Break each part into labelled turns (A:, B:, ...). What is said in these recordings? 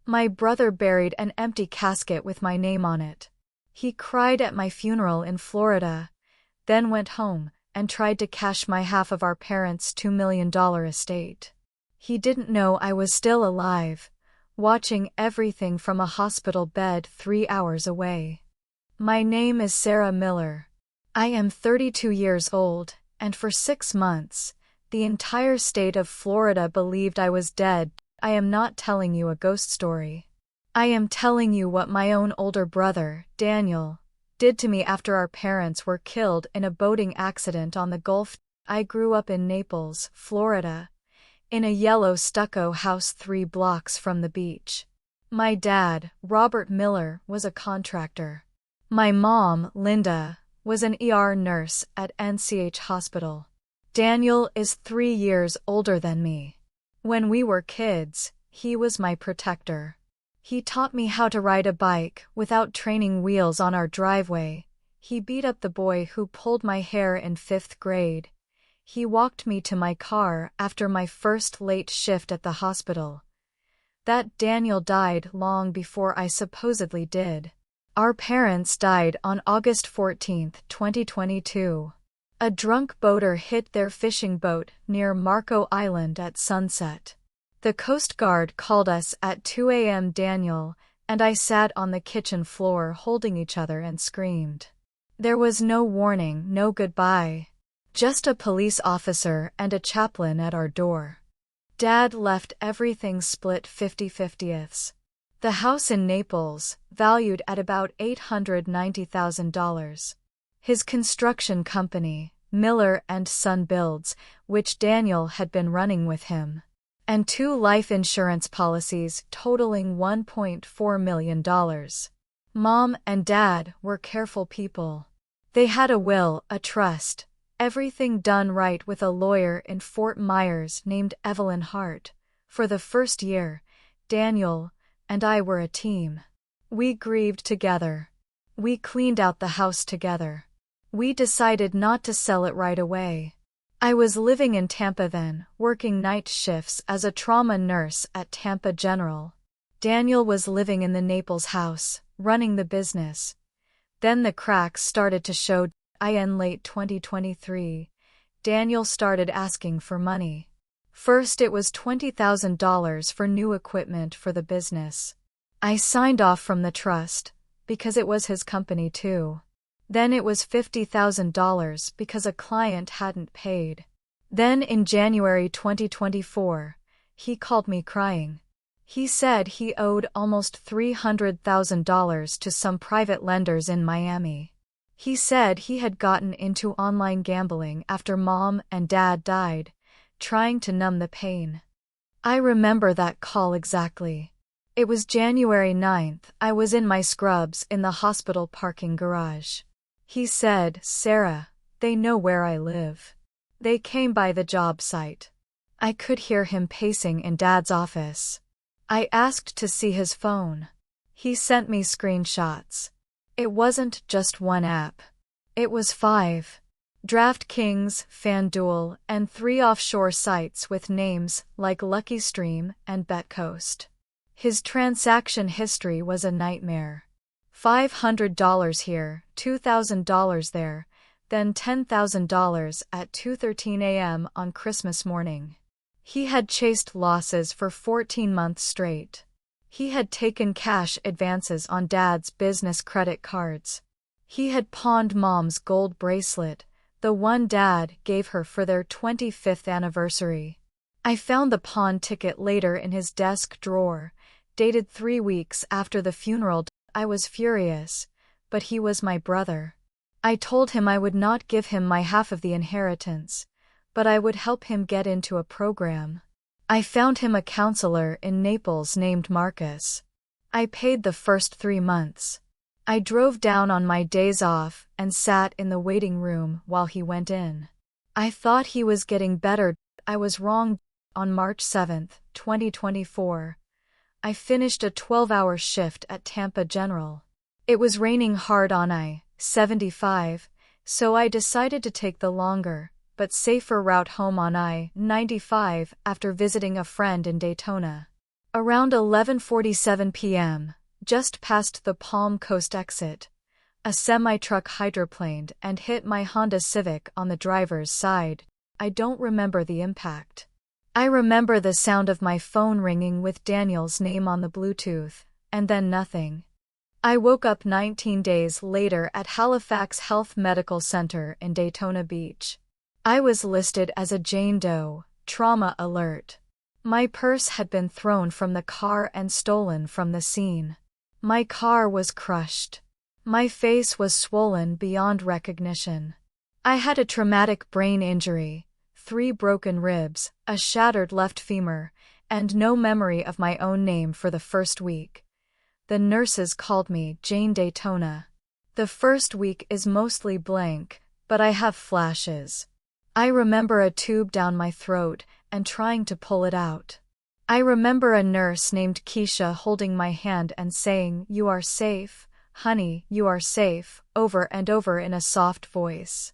A: My brother buried an empty casket with my name on it. He cried at my funeral in Florida, then went home and tried to cash my half of our parents' $2 million estate. He didn't know I was still alive, watching everything from a hospital bed 3 hours away. My name is Sarah Miller. I am 32 years old, and for 6 months, the entire state of Florida believed I was dead. I am not telling you a ghost story. I am telling you what my own older brother, Daniel, did to me after our parents were killed in a boating accident on the Gulf. I grew up in Naples, Florida, in a yellow stucco house 3 blocks from the beach. My dad, Robert Miller, was a contractor. My mom, Linda, was an ER nurse at NCH Hospital. Daniel is 3 years older than me. When we were kids, he was my protector. He taught me how to ride a bike without training wheels on our driveway. He beat up the boy who pulled my hair in 5th grade. He walked me to my car after my first late shift at the hospital. That Daniel died long before I supposedly did. Our parents died on August 14, 2022. A drunk boater hit their fishing boat near Marco Island at sunset. The Coast Guard called us at 2 a.m. Daniel and I sat on the kitchen floor holding each other and screamed. There was no warning, no goodbye. Just a police officer and a chaplain at our door. Dad left everything split 50-50ths. The house in Naples, valued at about $890,000. His construction company, Miller and Son Builds, which Daniel had been running with him. And 2 life insurance policies totaling $1.4 million. Mom and Dad were careful people. They had a will, a trust, everything done right with a lawyer in Fort Myers named Evelyn Hart. For the first year, Daniel and I were a team. We grieved together. We cleaned out the house together. We decided not to sell it right away. I was living in Tampa then, working night shifts as a trauma nurse at Tampa General. Daniel was living in the Naples house, running the business. Then the cracks started to show. In late 2023, Daniel started asking for money. First it was $20,000 for new equipment for the business. I signed off from the trust, because it was his company too. Then it was $50,000 because a client hadn't paid. Then in January 2024, he called me crying. He said he owed almost $300,000 to some private lenders in Miami. He said he had gotten into online gambling after Mom and Dad died, trying to numb the pain. I remember that call exactly. It was January 9th. I was in my scrubs in the hospital parking garage. He said, "Sarah, they know where I live. They came by the job site." I could hear him pacing in Dad's office. I asked to see his phone. He sent me screenshots. It wasn't just one app. It was 5. DraftKings, FanDuel, and 3 offshore sites with names like Lucky Stream and BetCoast. His transaction history was a nightmare. $500 here, $2,000 there, then $10,000 at 2:13 a.m. on Christmas morning. He had chased losses for 14 months straight. He had taken cash advances on Dad's business credit cards. He had pawned Mom's gold bracelet, the one Dad gave her for their 25th anniversary. I found the pawn ticket later in his desk drawer, dated 3 weeks after the funeral. I was furious, but he was my brother. I told him I would not give him my half of the inheritance, but I would help him get into a program. I found him a counselor in Naples named Marcus. I paid the first 3 months. I drove down on my days off and sat in the waiting room while he went in. I thought he was getting better. I was wrong. On March 7, 2024, I finished a 12-hour shift at Tampa General. It was raining hard on I-75, so I decided to take the longer, but safer route home on I-95 after visiting a friend in Daytona. Around 11:47 p.m., just past the Palm Coast exit, a semi-truck hydroplaned and hit my Honda Civic on the driver's side. I don't remember the impact. I remember the sound of my phone ringing with Daniel's name on the Bluetooth, and then nothing. I woke up 19 days later at Halifax Health Medical Center in Daytona Beach. I was listed as a Jane Doe, trauma alert. My purse had been thrown from the car and stolen from the scene. My car was crushed. My face was swollen beyond recognition. I had a traumatic brain injury, 3 broken ribs, a shattered left femur, and no memory of my own name for the first week. The nurses called me Jane Daytona. The first week is mostly blank, but I have flashes. I remember a tube down my throat and trying to pull it out. I remember a nurse named Keisha holding my hand and saying, "You are safe, honey, you are safe," over and over in a soft voice.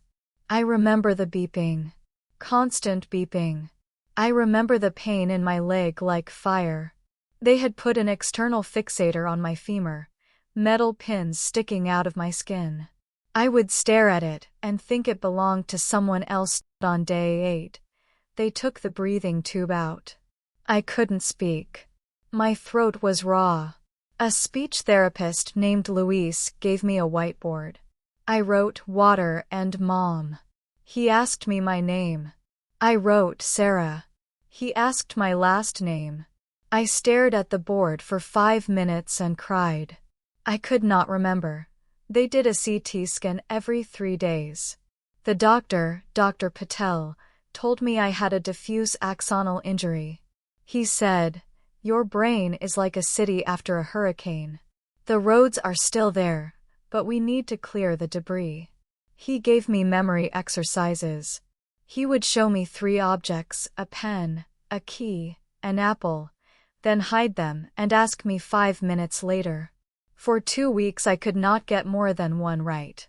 A: I remember the beeping. Constant beeping. I remember the pain in my leg like fire. They had put an external fixator on my femur, metal pins sticking out of my skin. I would stare at it and think it belonged to someone else. On day 8, they took the breathing tube out. I couldn't speak. My throat was raw. A speech therapist named Luis gave me a whiteboard. I wrote water and mom. He asked me my name. I wrote Sarah. He asked my last name. I stared at the board for 5 minutes and cried. I could not remember. They did a CT scan every 3 days. The doctor, Dr. Patel, told me I had a diffuse axonal injury. He said, "Your brain is like a city after a hurricane. The roads are still there, but we need to clear the debris." He gave me memory exercises. He would show me 3 objects, a pen, a key, an apple, then hide them and ask me 5 minutes later. For 2 weeks I could not get more than 1 right.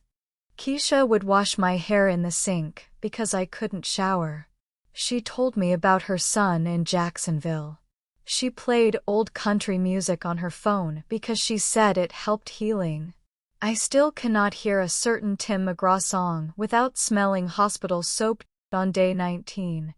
A: Keisha would wash my hair in the sink because I couldn't shower. She told me about her son in Jacksonville. She played old country music on her phone because she said it helped healing. I still cannot hear a certain Tim McGraw song without smelling hospital soap. On day 19,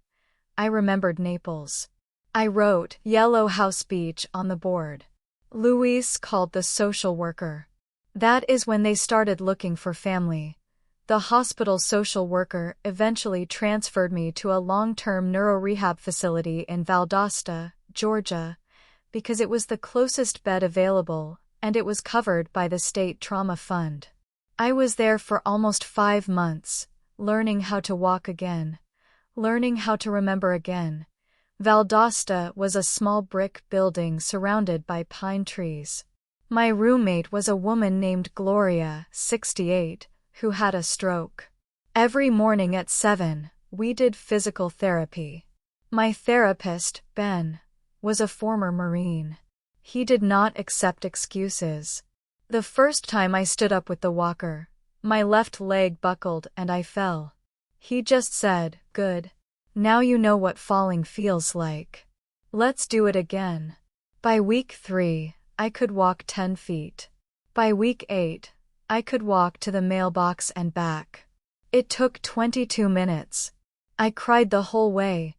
A: I remembered Naples. I wrote Yellow House Beach on the board. Luis called the social worker. That is when they started looking for family. The hospital social worker eventually transferred me to a long-term neuro-rehab facility in Valdosta, Georgia, because it was the closest bed available and it was covered by the state trauma fund. I was there for almost 5 months, learning how to walk again, learning how to remember again. Valdosta was a small brick building surrounded by pine trees. My roommate was a woman named Gloria, 68, who had a stroke. Every morning at 7, we did physical therapy. My therapist, Ben, was a former Marine. He did not accept excuses. The first time I stood up with the walker, my left leg buckled and I fell. He just said, "Good. Now you know what falling feels like. Let's do it again." By week 3, I could walk 10 feet. By week 8, I could walk to the mailbox and back. It took 22 minutes. I cried the whole way.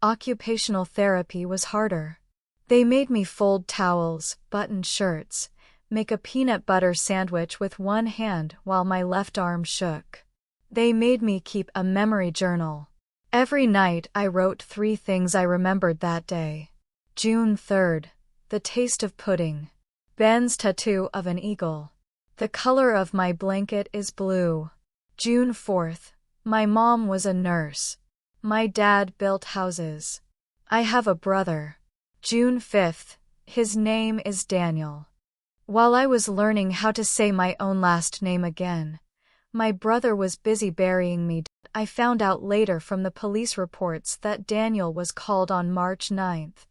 A: Occupational therapy was harder. They made me fold towels, button shirts, make a peanut butter sandwich with one hand while my left arm shook. They made me keep a memory journal. Every night I wrote 3 things I remembered that day. June 3rd, the taste of pudding. Ben's tattoo of an eagle. The color of my blanket is blue. June 4th, my mom was a nurse. My dad built houses. I have a brother. June 5th, his name is Daniel. While I was learning how to say my own last name again, my brother was busy burying me. I found out later from the police reports that Daniel was called on March 9th,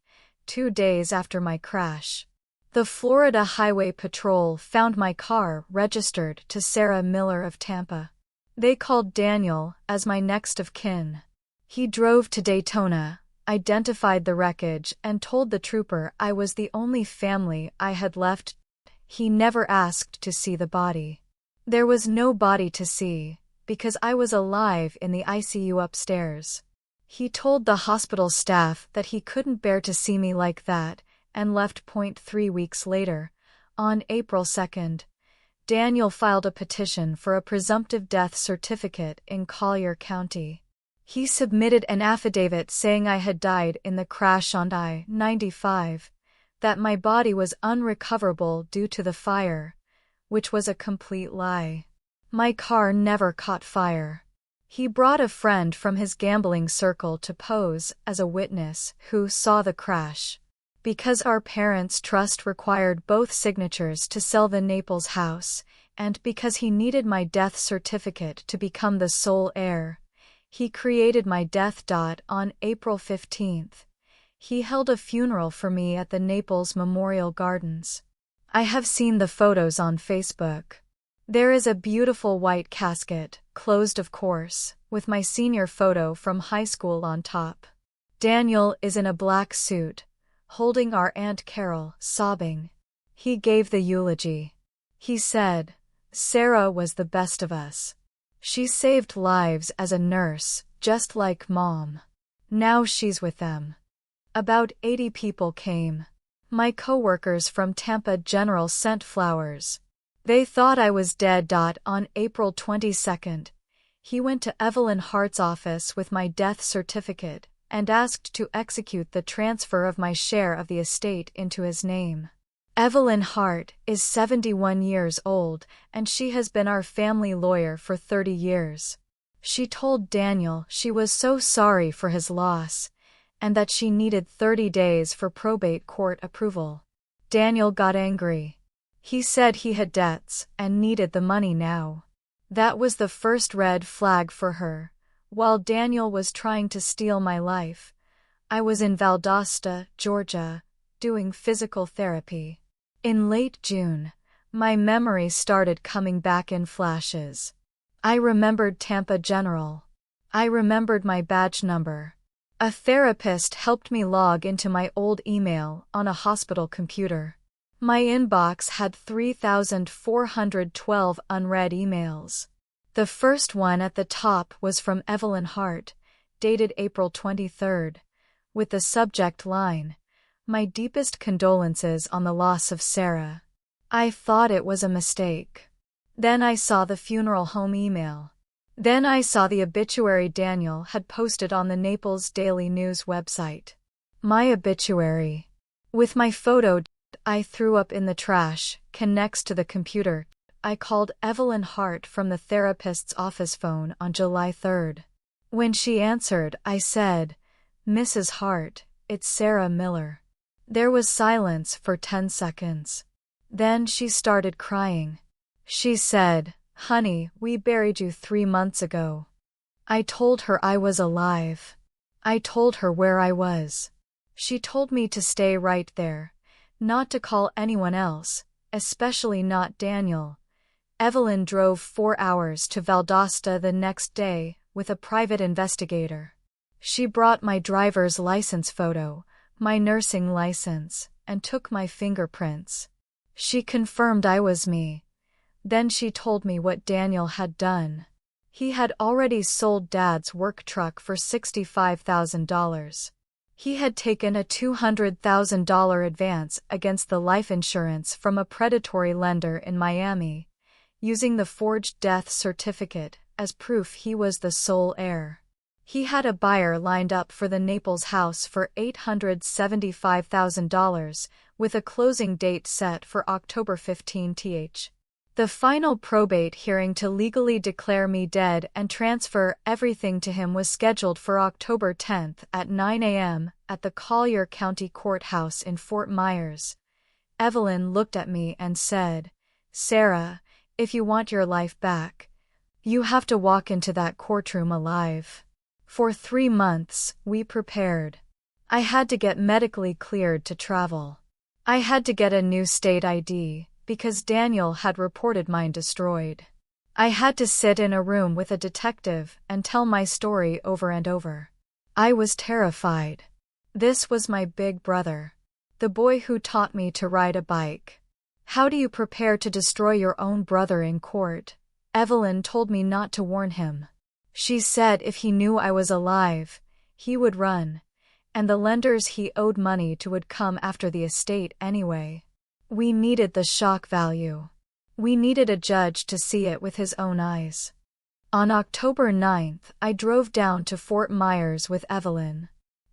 A: 2 days after my crash. The Florida Highway Patrol found my car registered to Sarah Miller of Tampa. They called Daniel as my next of kin. He drove to Daytona, identified the wreckage, and told the trooper I was the only family I had left. He never asked to see the body. There was no body to see, because I was alive in the ICU upstairs. He told the hospital staff that he couldn't bear to see me like that, and left. 3 weeks later, on April 2nd, Daniel filed a petition for a presumptive death certificate in Collier County. He submitted an affidavit saying I had died in the crash on I-95, that my body was unrecoverable due to the fire, which was a complete lie. My car never caught fire. He brought a friend from his gambling circle to pose as a witness who saw the crash. Because our parents' trust required both signatures to sell the Naples house, and because he needed my death certificate to become the sole heir, he created my death. On April 15th, he held a funeral for me at the Naples Memorial Gardens. I have seen the photos on Facebook. There is a beautiful white casket, closed of course, with my senior photo from high school on top. Daniel is in a black suit, holding our Aunt Carol, sobbing. He gave the eulogy. He said, "Sarah was the best of us. She saved lives as a nurse, just like Mom. Now she's with them." About 80 people came. My coworkers from Tampa General sent flowers. They thought I was dead. On April 22nd, he went to Evelyn Hart's office with my death certificate and asked to execute the transfer of my share of the estate into his name. Evelyn Hart is 71 years old, and she has been our family lawyer for 30 years. She told Daniel she was so sorry for his loss, and that she needed 30 days for probate court approval. Daniel got angry. He said he had debts and needed the money now. That was the first red flag for her. While Daniel was trying to steal my life, I was in Valdosta, Georgia, doing physical therapy. In late June, my memory started coming back in flashes. I remembered Tampa General. I remembered my badge number. A therapist helped me log into my old email on a hospital computer. My inbox had 3,412 unread emails. The first one at the top was from Evelyn Hart, dated April 23rd, with the subject line, "My deepest condolences on the loss of Sarah." I thought it was a mistake. Then I saw the funeral home email. Then I saw the obituary Daniel had posted on the Naples Daily News website. My obituary. With my photo, I threw up in the trash, can next to the computer. I called Evelyn Hart from the therapist's office phone on July 3rd. When she answered, I said, "Mrs. Hart, it's Sarah Miller." There was silence for 10 seconds. Then she started crying. She said, "Honey, we buried you 3 months ago." I told her I was alive. I told her where I was. She told me to stay right there, not to call anyone else, especially not Daniel. Evelyn drove 4 hours to Valdosta the next day with a private investigator. She brought my driver's license photo, my nursing license, and took my fingerprints. She confirmed I was me. Then she told me what Daniel had done. He had already sold Dad's work truck for $65,000. He had taken a $200,000 advance against the life insurance from a predatory lender in Miami, using the forged death certificate as proof he was the sole heir. He had a buyer lined up for the Naples house for $875,000, with a closing date set for October 15th. The final probate hearing to legally declare me dead and transfer everything to him was scheduled for October 10th at 9 a.m. at the Collier County Courthouse in Fort Myers. Evelyn looked at me and said, "Sarah, if you want your life back, you have to walk into that courtroom alive." For 3 months, we prepared. I had to get medically cleared to travel. I had to get a new state ID, because Daniel had reported mine destroyed. I had to sit in a room with a detective and tell my story over and over. I was terrified. This was my big brother. The boy who taught me to ride a bike. How do you prepare to destroy your own brother in court? Evelyn told me not to warn him. She said if he knew I was alive, he would run, and the lenders he owed money to would come after the estate anyway. We needed the shock value. We needed a judge to see it with his own eyes. On October 9th, I drove down to Fort Myers with Evelyn.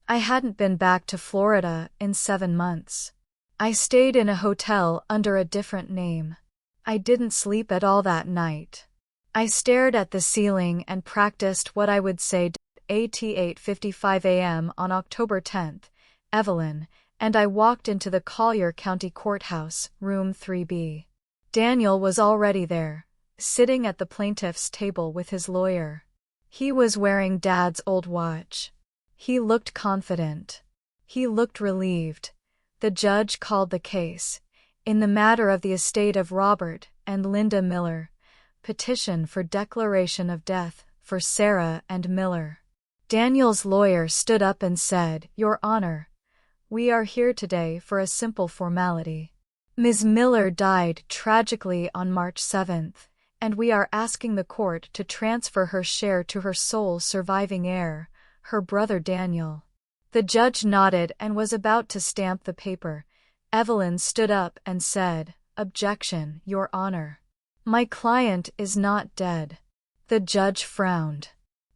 A: I hadn't been back to Florida in 7 months. I stayed in a hotel under a different name. I didn't sleep at all that night. I stared at the ceiling and practiced what I would say at 8:55 a.m. on October 10th, Evelyn, and I walked into the Collier County Courthouse, room 3B. Daniel was already there, sitting at the plaintiff's table with his lawyer. He was wearing Dad's old watch. He looked confident. He looked relieved. The judge called the case, in the matter of the estate of Robert and Linda Miller, petition for declaration of death for Sarah and Miller. Daniel's lawyer stood up and said, "Your Honor, we are here today for a simple formality. Ms. Miller died tragically on March 7th, and we are asking the court to transfer her share to her sole surviving heir, her brother Daniel." The judge nodded and was about to stamp the paper. Evelyn stood up and said, "Objection, Your Honor. My client is not dead." The judge frowned.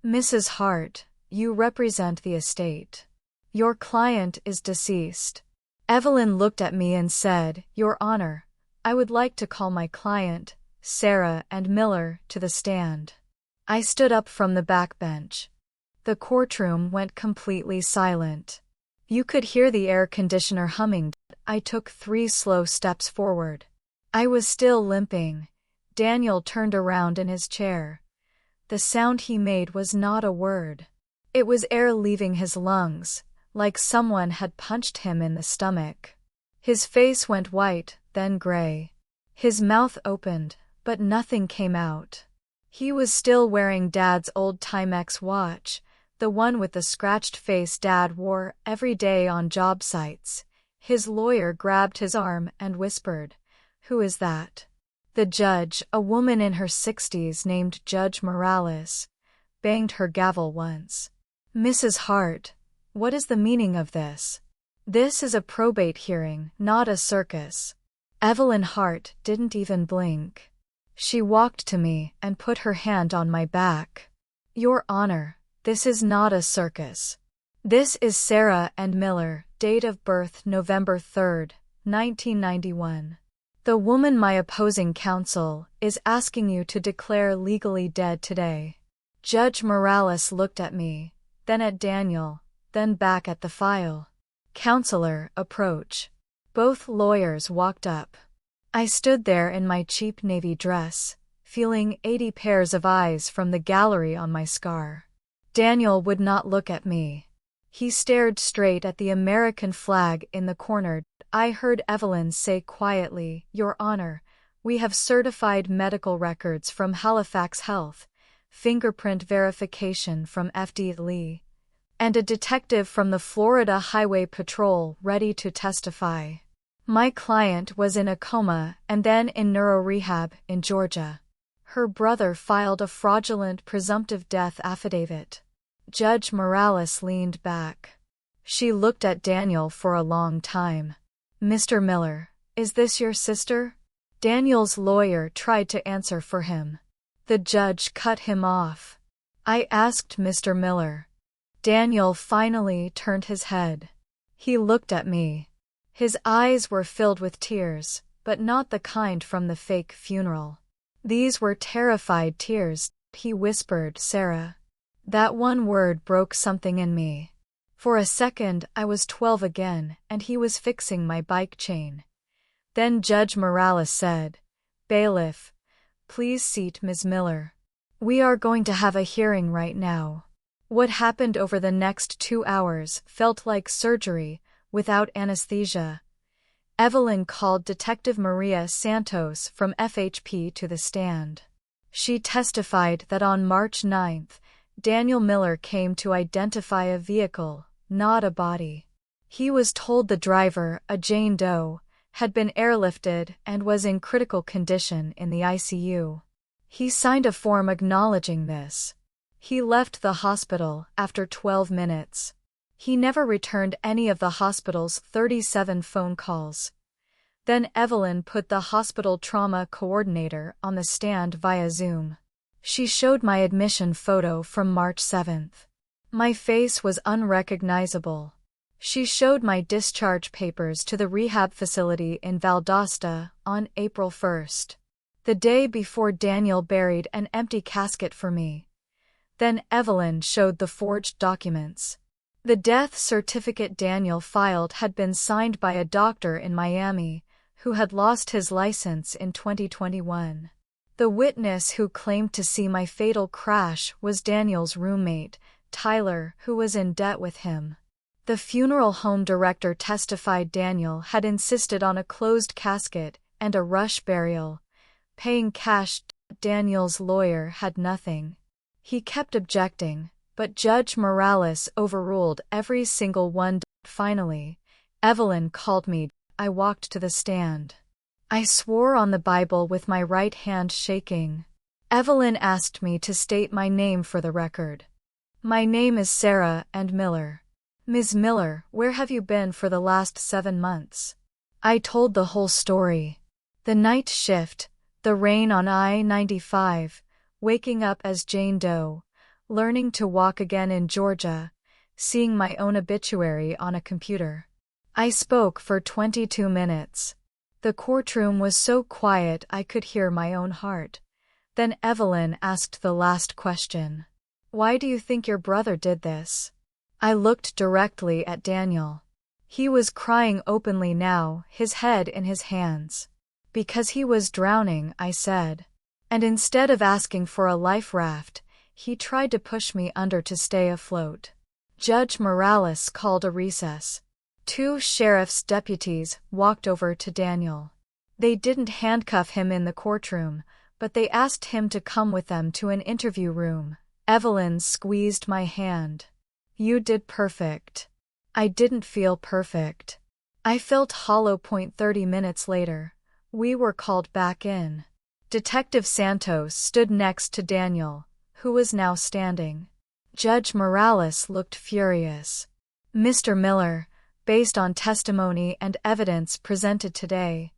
A: "Mrs. Hart, you represent the estate. Your client is deceased." Evelyn looked at me and said, "Your Honor, I would like to call my client, Sarah and Miller, to the stand." I stood up from the back bench. The courtroom went completely silent. You could hear the air conditioner humming. I took 3 slow steps forward. I was still limping. Daniel turned around in his chair. The sound he made was not a word. It was air leaving his lungs, like someone had punched him in the stomach. His face went white, then gray. His mouth opened, but nothing came out. He was still wearing Dad's old Timex watch, the one with the scratched face Dad wore every day on job sites. His lawyer grabbed his arm and whispered, "Who is that?" The judge, a woman in her 60s named Judge Morales, banged her gavel once. "Mrs. Hart, what is the meaning of this? This is a probate hearing, not a circus." Evelyn Hart didn't even blink. She walked to me and put her hand on my back. "Your Honor, this is not a circus. This is Sarah and Miller, date of birth November 3rd, 1991. The woman my opposing counsel is asking you to declare legally dead today." Judge Morales looked at me, then at Daniel, then back at the file. "Counselor, approach." Both lawyers walked up. I stood there in my cheap navy dress, feeling 80 pairs of eyes from the gallery on my scar. Daniel would not look at me. He stared straight at the American flag in the corner. I heard Evelyn say quietly, "Your Honor, we have certified medical records from Halifax Health, fingerprint verification from F.D. Lee, and a detective from the Florida Highway Patrol ready to testify. My client was in a coma and then in neuro rehab in Georgia. Her brother filed a fraudulent presumptive death affidavit." Judge Morales leaned back. She looked at Daniel for a long time. "Mr. Miller, is this your sister?" Daniel's lawyer tried to answer for him. The judge cut him off. "I asked Mr. Miller." Daniel finally turned his head. He looked at me. His eyes were filled with tears, but not the kind from the fake funeral. These were terrified tears. He whispered, "Sarah." That one word broke something in me. For a second I was 12 again, and he was fixing my bike chain. Then Judge Morales said, "Bailiff, please seat Ms. Miller. We are going to have a hearing right now." What happened over the next 2 hours felt like surgery, without anesthesia. Evelyn called Detective Maria Santos from FHP to the stand. She testified that on March 9th, Daniel Miller came to identify a vehicle, not a body. He was told the driver, a Jane Doe, had been airlifted and was in critical condition in the ICU. He signed a form acknowledging this. He left the hospital after 12 minutes. He never returned any of the hospital's 37 phone calls. Then Evelyn put the hospital trauma coordinator on the stand via Zoom. She showed my admission photo from March 7th. My face was unrecognizable. She showed my discharge papers to the rehab facility in Valdosta on April 1st, the day before Daniel buried an empty casket for me. Then Evelyn showed the forged documents. The death certificate Daniel filed had been signed by a doctor in Miami who had lost his license in 2021. The witness who claimed to see my fatal crash was Daniel's roommate, Tyler, who was in debt with him. The funeral home director testified Daniel had insisted on a closed casket and a rush burial, paying cash. Daniel's lawyer had nothing. He kept objecting, but Judge Morales overruled every single one. Finally, Evelyn called me. I walked to the stand. I swore on the Bible with my right hand shaking. Evelyn asked me to state my name for the record. My name is Sarah and Miller. Ms. Miller, where have you been for the last 7 months? I told the whole story. The night shift, the rain on I-95, waking up as Jane Doe, learning to walk again in Georgia, seeing my own obituary on a computer. I spoke for 22 minutes. The courtroom was so quiet I could hear my own heart. Then Evelyn asked the last question. Why do you think your brother did this? I looked directly at Daniel. He was crying openly now, his head in his hands. Because he was drowning, I said. And instead of asking for a life raft, he tried to push me under to stay afloat. Judge Morales called a recess. 2 sheriff's deputies walked over to Daniel. They didn't handcuff him in the courtroom, but they asked him to come with them to an interview room. Evelyn squeezed my hand. You did perfect. I didn't feel perfect. I felt hollow. 30 minutes later, we were called back in. Detective Santos stood next to Daniel, who was now standing. Judge Morales looked furious. Mr. Miller, based on testimony and evidence presented today,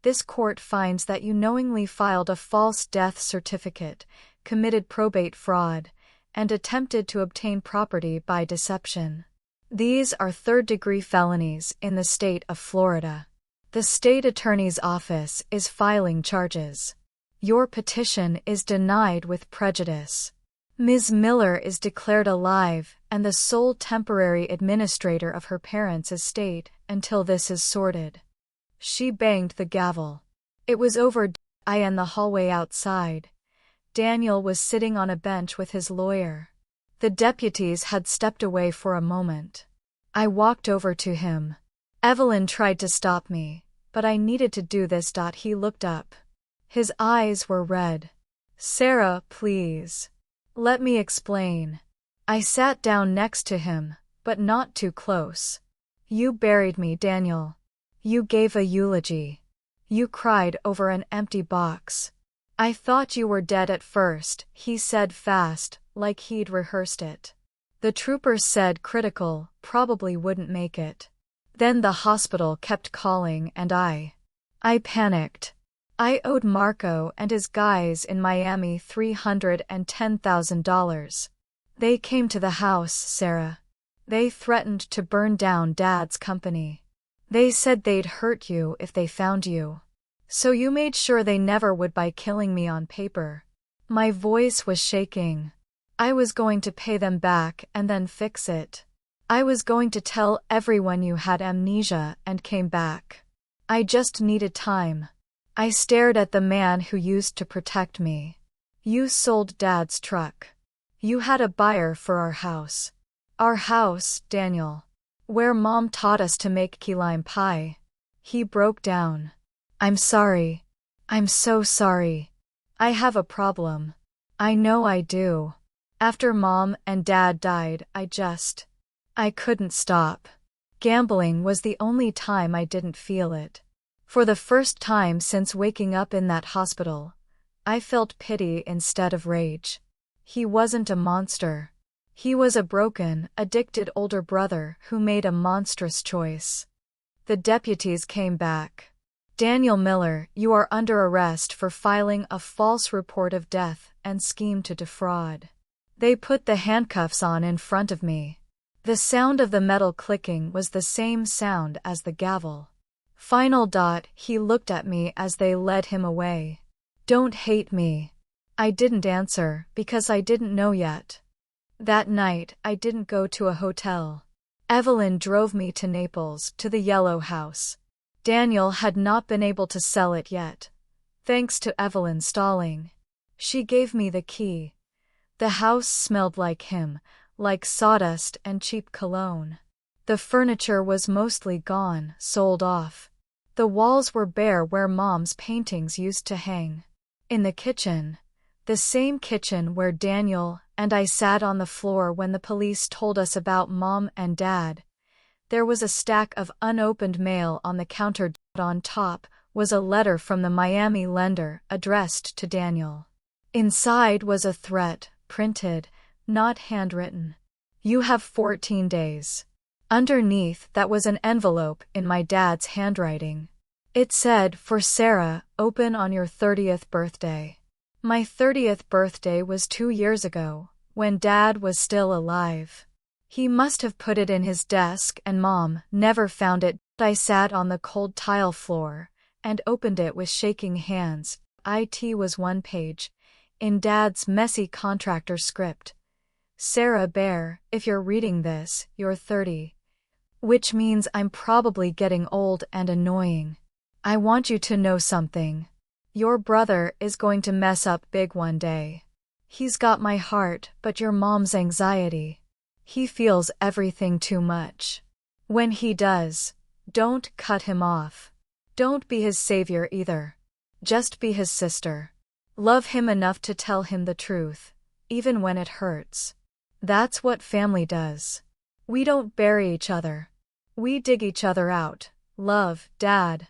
A: this court finds that you knowingly filed a false death certificate, committed probate fraud, and attempted to obtain property by deception. These are third-degree felonies in the state of Florida. The state attorney's office is filing charges. Your petition is denied with prejudice. Ms. Miller is declared alive and the sole temporary administrator of her parents' estate until this is sorted. She banged the gavel. It was over. I in the hallway outside. Daniel was sitting on a bench with his lawyer. The deputies had stepped away for a moment. I walked over to him. Evelyn tried to stop me, but I needed to do this. He looked up. His eyes were red. Sarah, please. Let me explain. I sat down next to him, but not too close. You buried me, Daniel. You gave a eulogy. You cried over an empty box. I thought you were dead at first, he said fast, like he'd rehearsed it. The troopers said critical, probably wouldn't make it. Then the hospital kept calling and I panicked. I owed Marco and his guys in Miami $310,000. They came to the house, Sarah. They threatened to burn down Dad's company. They said they'd hurt you if they found you. So you made sure they never would by killing me on paper. My voice was shaking. I was going to pay them back and then fix it. I was going to tell everyone you had amnesia and came back. I just needed time. I stared at the man who used to protect me. You sold Dad's truck. You had a buyer for our house. Our house, Daniel. Where Mom taught us to make key lime pie. He broke down. I'm sorry. I'm so sorry. I have a problem. I know I do. After Mom and Dad died, I couldn't stop. Gambling was the only time I didn't feel it. For the first time since waking up in that hospital, I felt pity instead of rage. He wasn't a monster. He was a broken, addicted older brother who made a monstrous choice. The deputies came back. "Daniel Miller, you are under arrest for filing a false report of death and scheme to defraud." They put the handcuffs on in front of me. The sound of the metal clicking was the same sound as the gavel. Final. He looked at me as they led him away. "Don't hate me." I didn't answer because I didn't know yet. That night, I didn't go to a hotel. Evelyn drove me to Naples, to the Yellow House. Daniel had not been able to sell it yet, thanks to Evelyn stalling. She gave me the key. The house smelled like him, like sawdust and cheap cologne. The furniture was mostly gone, sold off. The walls were bare where Mom's paintings used to hang. In the kitchen, the same kitchen where Daniel and I sat on the floor when the police told us about Mom and Dad, there was a stack of unopened mail on the counter. On top was a letter from the Miami lender addressed to Daniel. Inside was a threat, printed, not handwritten. "You have 14 days. Underneath that was an envelope in my dad's handwriting. It said, "For Sarah, open on your 30th birthday." My 30th birthday was 2 years ago, when Dad was still alive. He must have put it in his desk and Mom never found it. I sat on the cold tile floor and opened it with shaking hands. It was one page, in Dad's messy contractor script. "Sarah Bear, if you're reading this, you're 30. Which means I'm probably getting old and annoying. I want you to know something. Your brother is going to mess up big one day. He's got my heart, but your mom's anxiety. He feels everything too much. When he does, don't cut him off. Don't be his savior either. Just be his sister. Love him enough to tell him the truth, even when it hurts. That's what family does. We don't bury each other. We dig each other out. Love, Dad."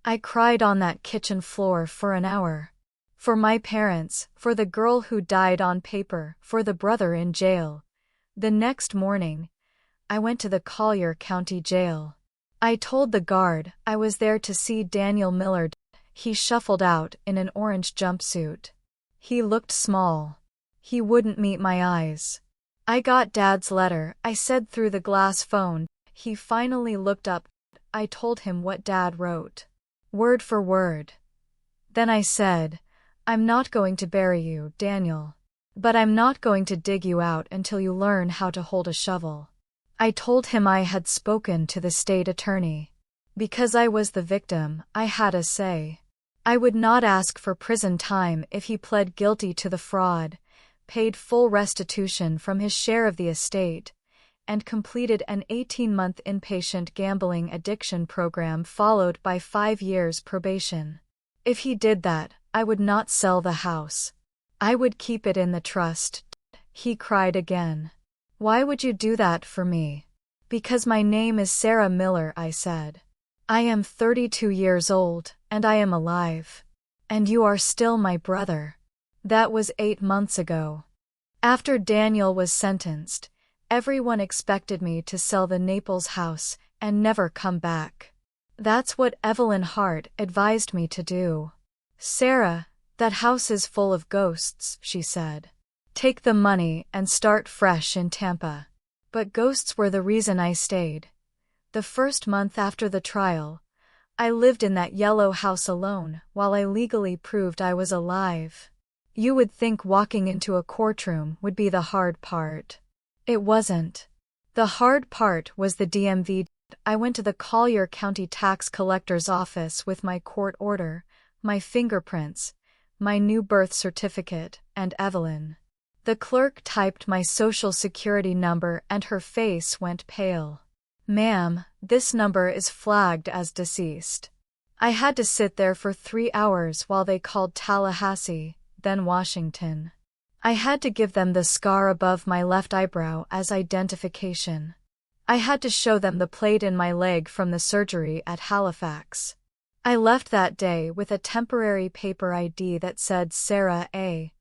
A: I cried on that kitchen floor for an hour. For my parents, for the girl who died on paper, for the brother in jail. The next morning, I went to the Collier County Jail. I told the guard I was there to see Daniel Miller. He shuffled out in an orange jumpsuit. He looked small. He wouldn't meet my eyes. "I got Dad's letter," I said through the glass phone. He finally looked up. I told him what Dad wrote, word for word. Then I said, "I'm not going to bury you, Daniel. But I'm not going to dig you out until you learn how to hold a shovel." I told him I had spoken to the state attorney. Because I was the victim, I had a say. I would not ask for prison time if he pled guilty to the fraud, paid full restitution from his share of the estate, and completed an 18-month inpatient gambling addiction program followed by 5 years probation. If he did that, I would not sell the house. I would keep it in the trust. He cried again. "Why would you do that for me?" "Because my name is Sarah Miller," I said. "I am 32 years old, and I am alive. And you are still my brother." That was 8 months ago. After Daniel was sentenced, everyone expected me to sell the Naples house and never come back. That's what Evelyn Hart advised me to do. "Sarah, that house is full of ghosts," she said. "Take the money and start fresh in Tampa." But ghosts were the reason I stayed. The first month after the trial, I lived in that yellow house alone while I legally proved I was alive. You would think walking into a courtroom would be the hard part. It wasn't. The hard part was the DMV. I went to the Collier County Tax Collector's office with my court order, my fingerprints, my new birth certificate, and Evelyn. The clerk typed my social security number and her face went pale. "Ma'am, this number is flagged as deceased." I had to sit there for 3 hours while they called Tallahassee, then Washington. I had to give them the scar above my left eyebrow as identification. I had to show them the plate in my leg from the surgery at Halifax. I left that day with a temporary paper ID that said Sarah A.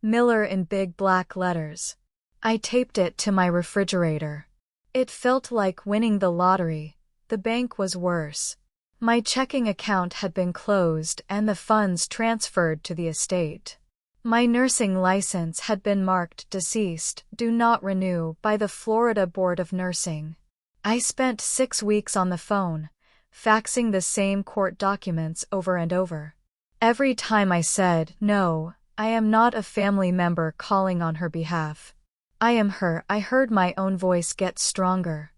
A: Miller in big black letters. I taped it to my refrigerator. It felt like winning the lottery. The bank was worse. My checking account had been closed and the funds transferred to the estate. My nursing license had been marked deceased, do not renew, by the Florida Board of Nursing. I spent 6 weeks on the phone, faxing the same court documents over and over. Every time I said, "No, I am not a family member calling on her behalf. I am her," I heard my own voice get stronger.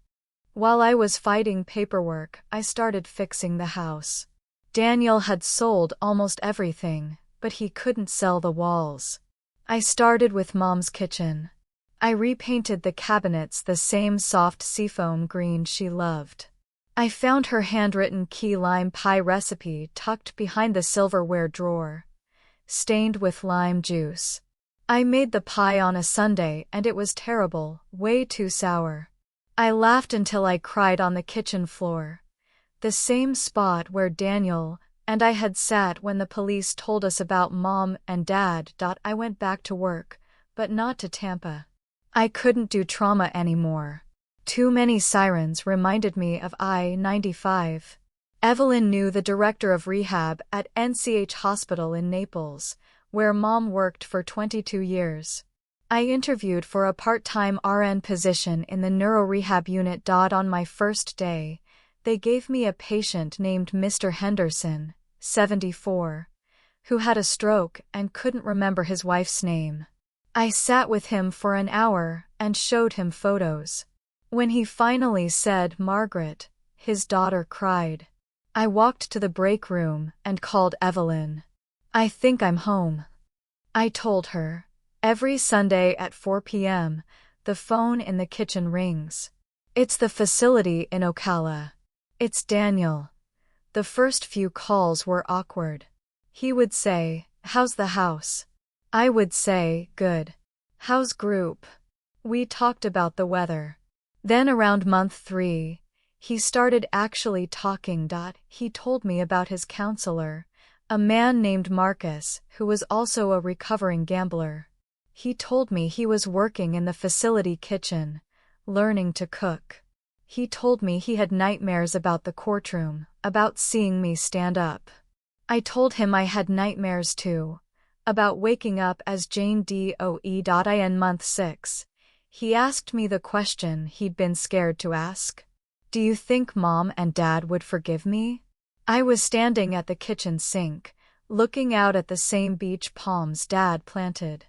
A: While I was fighting paperwork, I started fixing the house. Daniel had sold almost everything, but he couldn't sell the walls. I started with Mom's kitchen. I repainted the cabinets the same soft seafoam green she loved. I found her handwritten key lime pie recipe tucked behind the silverware drawer, stained with lime juice. I made the pie on a Sunday and it was terrible, way too sour. I laughed until I cried on the kitchen floor, the same spot where Daniel and I had sat when the police told us about Mom and Dad. I went back to work, but not to Tampa. I couldn't do trauma anymore. Too many sirens reminded me of I-95. Evelyn knew the director of rehab at NCH Hospital in Naples, where Mom worked for 22 years. I interviewed for a part-time RN position in the neurorehab unit. On my first day, they gave me a patient named Mr. Henderson, 74, who had a stroke and couldn't remember his wife's name. I sat with him for an hour and showed him photos. When he finally said Margaret, his daughter cried. I walked to the break room and called Evelyn. "I think I'm home," I told her. Every Sunday at 4 p.m., the phone in the kitchen rings. It's the facility in Ocala. It's Daniel. The first few calls were awkward. He would say, "How's the house?" I would say, "Good. How's group?" We talked about the weather. Then around month 3, he started actually talking. He told me about his counselor, a man named Marcus, who was also a recovering gambler. He told me he was working in the facility kitchen, learning to cook. He told me he had nightmares about the courtroom, about seeing me stand up. I told him I had nightmares too, about waking up as Jane Doe. In month 6, he asked me the question he'd been scared to ask. "Do you think Mom and Dad would forgive me?" I was standing at the kitchen sink, looking out at the same beach palms Dad planted.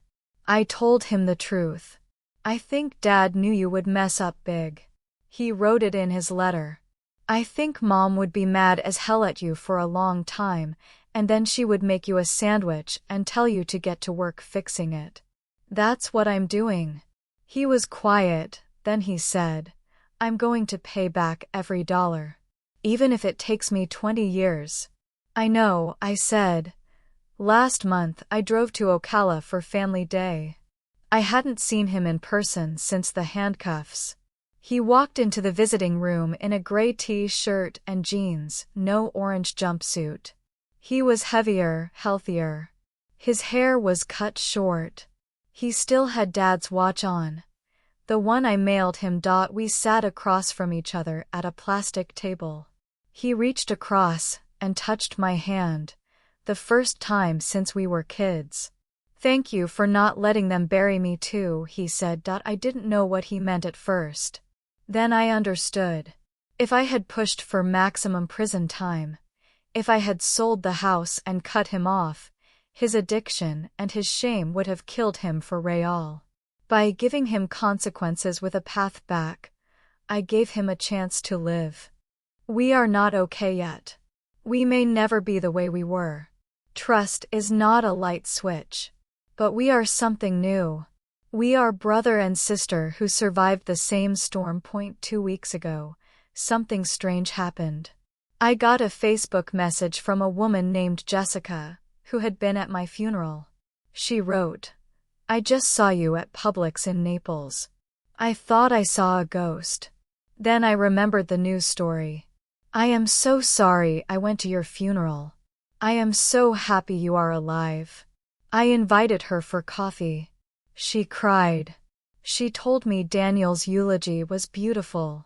A: I told him the truth. "I think Dad knew you would mess up big." He wrote it in his letter. "I think Mom would be mad as hell at you for a long time, and then she would make you a sandwich and tell you to get to work fixing it. That's what I'm doing." He was quiet, then he said, "I'm going to pay back every dollar. Even if it takes me 20 years. "I know," I said. Last month I drove to Ocala for Family Day. I hadn't seen him in person since the handcuffs. He walked into the visiting room in a gray t-shirt and jeans, no orange jumpsuit. He was heavier, healthier. His hair was cut short. He still had Dad's watch on, the one I mailed him. We sat across from each other at a plastic table. He reached across and touched my hand, the first time since we were kids. "Thank you for not letting them bury me too," he said. I didn't know what he meant at first. Then I understood. If I had pushed for maximum prison time, if I had sold the house and cut him off, his addiction and his shame would have killed him for real. By giving him consequences with a path back, I gave him a chance to live. We are not okay yet. We may never be the way we were. Trust is not a light switch. But we are something new. We are brother and sister who survived the same storm. 2 weeks ago, something strange happened. I got a Facebook message from a woman named Jessica, who had been at my funeral. She wrote, "I just saw you at Publix in Naples. I thought I saw a ghost. Then I remembered the news story. I am so sorry I went to your funeral. I am so happy you are alive. I invited her for coffee. She cried. She told me Daniel's eulogy was beautiful.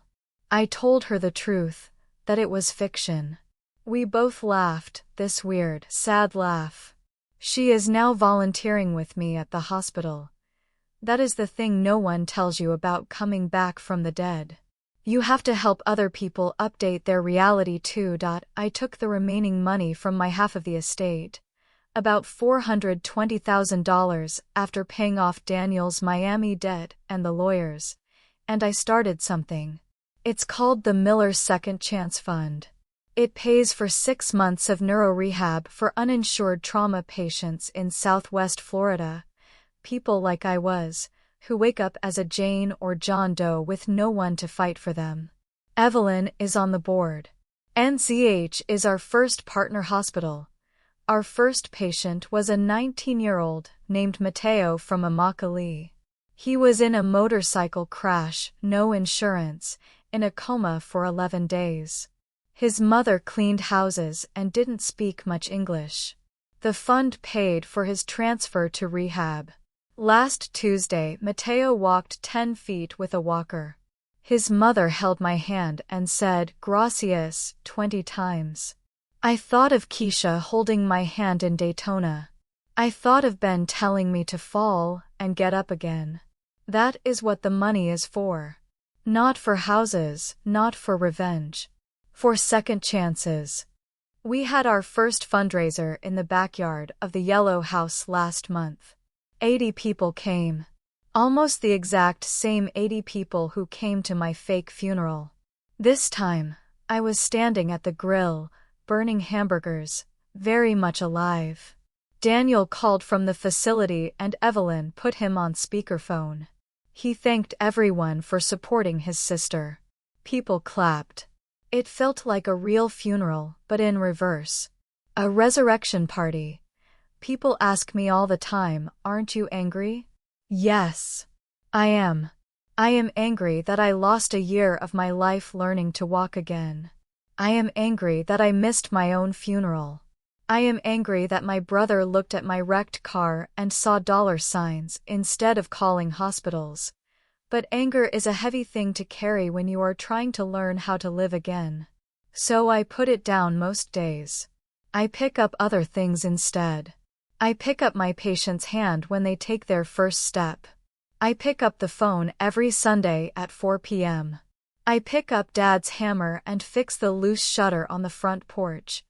A: I told her the truth, that it was fiction. We both laughed, this weird, sad laugh. She is now volunteering with me at the hospital. That is the thing no one tells you about coming back from the dead. You have to help other people update their reality too. I took the remaining money from my half of the estate, about $420,000 after paying off Daniel's Miami debt and the lawyers, and I started something. It's called the Miller Second Chance Fund. It pays for 6 months of neuro rehab for uninsured trauma patients in Southwest Florida, people like I was, who wake up as a Jane or John Doe with no one to fight for them. Evelyn is on the board. NCH is our first partner hospital. Our first patient was a 19-year-old named Mateo from Immokalee. He was in a motorcycle crash, no insurance, in a coma for 11 days. His mother cleaned houses and didn't speak much English. The fund paid for his transfer to rehab. Last Tuesday, Mateo walked 10 feet with a walker. His mother held my hand and said, "Gracias," 20 times. I thought of Keisha holding my hand in Daytona. I thought of Ben telling me to fall and get up again. That is what the money is for. Not for houses, not for revenge. For second chances. We had our first fundraiser in the backyard of the Yellow House last month. 80 people came. Almost the exact same 80 people who came to my fake funeral. This time, I was standing at the grill, burning hamburgers, very much alive. Daniel called from the facility and Evelyn put him on speakerphone. He thanked everyone for supporting his sister. People clapped. It felt like a real funeral, but in reverse. A resurrection party. People ask me all the time, "Aren't you angry?" Yes. I am. I am angry that I lost a year of my life learning to walk again. I am angry that I missed my own funeral. I am angry that my brother looked at my wrecked car and saw dollar signs instead of calling hospitals. But anger is a heavy thing to carry when you are trying to learn how to live again. So I put it down most days. I pick up other things instead. I pick up my patient's hand when they take their first step. I pick up the phone every Sunday at 4 p.m. I pick up Dad's hammer and fix the loose shutter on the front porch.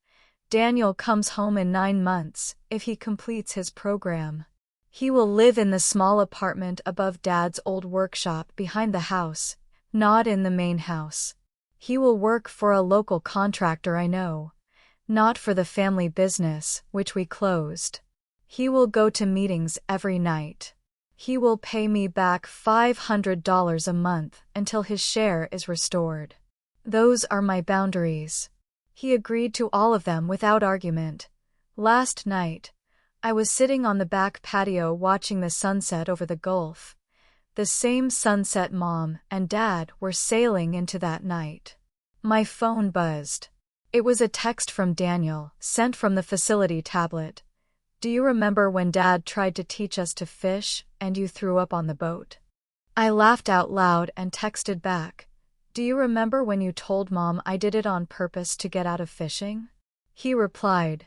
A: Daniel comes home in 9 months, if he completes his program. He will live in the small apartment above Dad's old workshop behind the house, not in the main house. He will work for a local contractor I know, not for the family business, which we closed. He will go to meetings every night. He will pay me back $500 a month until his share is restored. Those are my boundaries. He agreed to all of them without argument. Last night, I was sitting on the back patio watching the sunset over the Gulf. The same sunset Mom and Dad were sailing into that night. My phone buzzed. It was a text from Daniel, sent from the facility tablet. "Do you remember when Dad tried to teach us to fish, and you threw up on the boat?" I laughed out loud and texted back, "Do you remember when you told Mom I did it on purpose to get out of fishing?" He replied,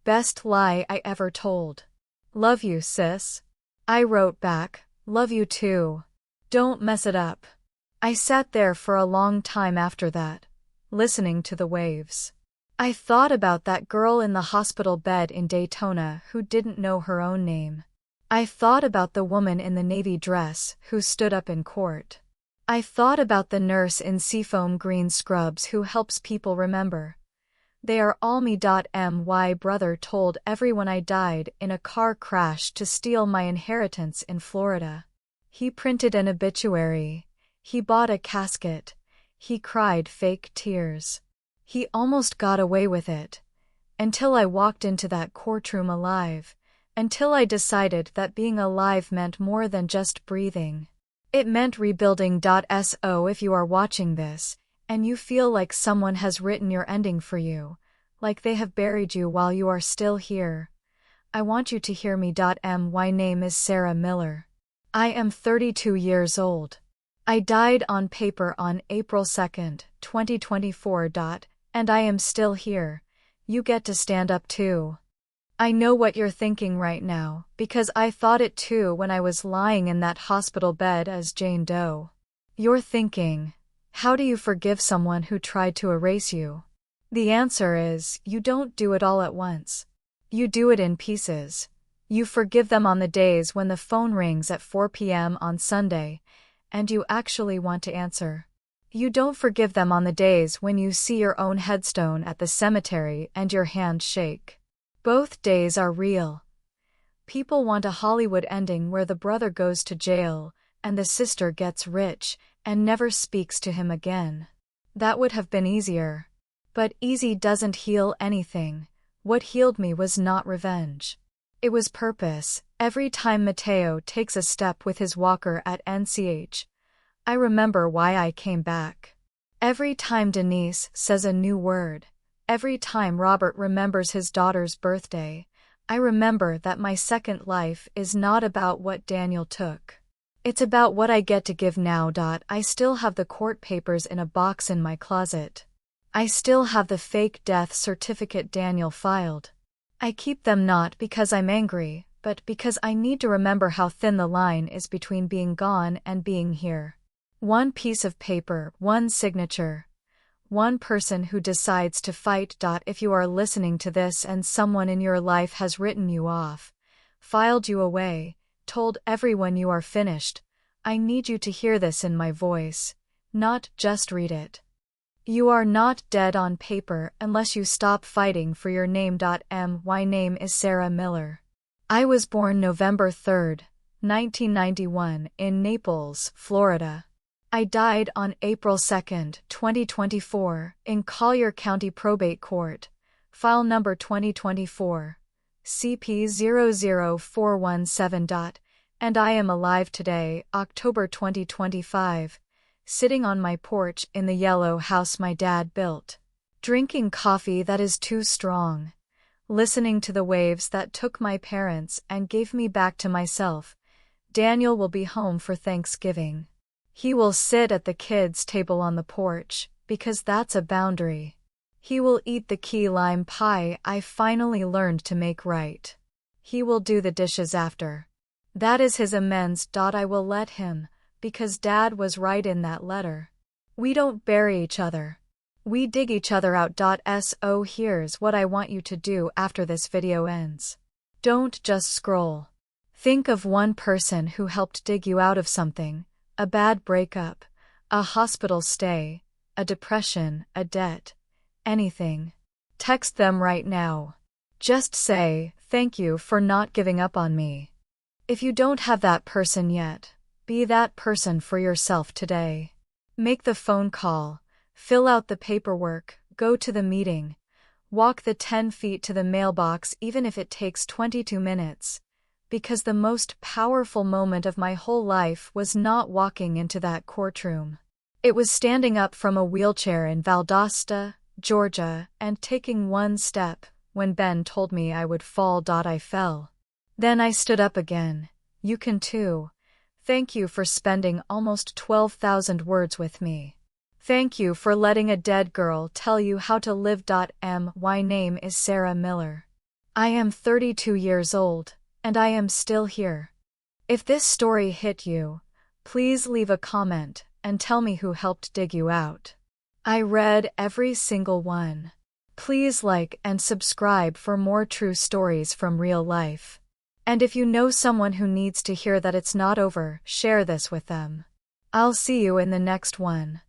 A: "Best lie I ever told. Love you, sis." I wrote back, "Love you too. Don't mess it up." I sat there for a long time after that, listening to the waves. I thought about that girl in the hospital bed in Daytona who didn't know her own name. I thought about the woman in the navy dress who stood up in court. I thought about the nurse in seafoam green scrubs who helps people remember. They are all me. My brother told everyone I died in a car crash to steal my inheritance in Florida. He printed an obituary. He bought a casket. He cried fake tears. He almost got away with it. Until I walked into that courtroom alive. Until I decided that being alive meant more than just breathing. It meant rebuilding. So if you are watching this, and you feel like someone has written your ending for you, like they have buried you while you are still here, I want you to hear me. My name is Sarah Miller. I am 32 years old. I died on paper on April 2nd, 2024. And I am still here. You get to stand up too. I know what you're thinking right now, because I thought it too when I was lying in that hospital bed as Jane Doe. You're thinking, how do you forgive someone who tried to erase you? The answer is, you don't do it all at once. You do it in pieces. You forgive them on the days when the phone rings at 4 p.m. on Sunday, and you actually want to answer. You don't forgive them on the days when you see your own headstone at the cemetery and your hands shake. Both days are real. People want a Hollywood ending where the brother goes to jail, and the sister gets rich, and never speaks to him again. That would have been easier. But easy doesn't heal anything. What healed me was not revenge. It was purpose. Every time Mateo takes a step with his walker at NCH, I remember why I came back. Every time Denise says a new word, every time Robert remembers his daughter's birthday, I remember that my second life is not about what Daniel took. It's about what I get to give now. I still have the court papers in a box in my closet. I still have the fake death certificate Daniel filed. I keep them not because I'm angry, but because I need to remember how thin the line is between being gone and being here. One piece of paper, one signature. One person who decides to fight. If you are listening to this and someone in your life has written you off, filed you away, told everyone you are finished, I need you to hear this in my voice, not just read it. You are not dead on paper unless you stop fighting for your name. My name is Sarah Miller. I was born November 3, 1991, in Naples, Florida. I died on April 2, 2024, in Collier County Probate Court, file number 2024, CP00417. And I am alive today, October 2025. Sitting on my porch in the yellow house my dad built, drinking coffee that is too strong, listening to the waves that took my parents and gave me back to myself. Daniel will be home for Thanksgiving. He will sit at the kids' table on the porch, because that's a boundary. He will eat the key lime pie I finally learned to make right. He will do the dishes after. That is his amends. I will let him, because Dad was right in that letter. We don't bury each other. We dig each other out. So here's what I want you to do after this video ends. Don't just scroll. Think of one person who helped dig you out of something, a bad breakup, a hospital stay, a depression, a debt, anything. Text them right now. Just say, thank you for not giving up on me. If you don't have that person yet, be that person for yourself today. Make the phone call, fill out the paperwork, go to the meeting, walk the 10 feet to the mailbox even if it takes 22 minutes. Because the most powerful moment of my whole life was not walking into that courtroom. It was standing up from a wheelchair in Valdosta, Georgia, and taking one step, when Ben told me I would fall. I fell. Then I stood up again. You can too. Thank you for spending almost 12,000 words with me. Thank you for letting a dead girl tell you how to live. My name is Sarah Miller. I am 32 years old, and I am still here. If this story hit you, please leave a comment and tell me who helped dig you out. I read every single one. Please like and subscribe for more true stories from real life. And if you know someone who needs to hear that it's not over, share this with them. I'll see you in the next one.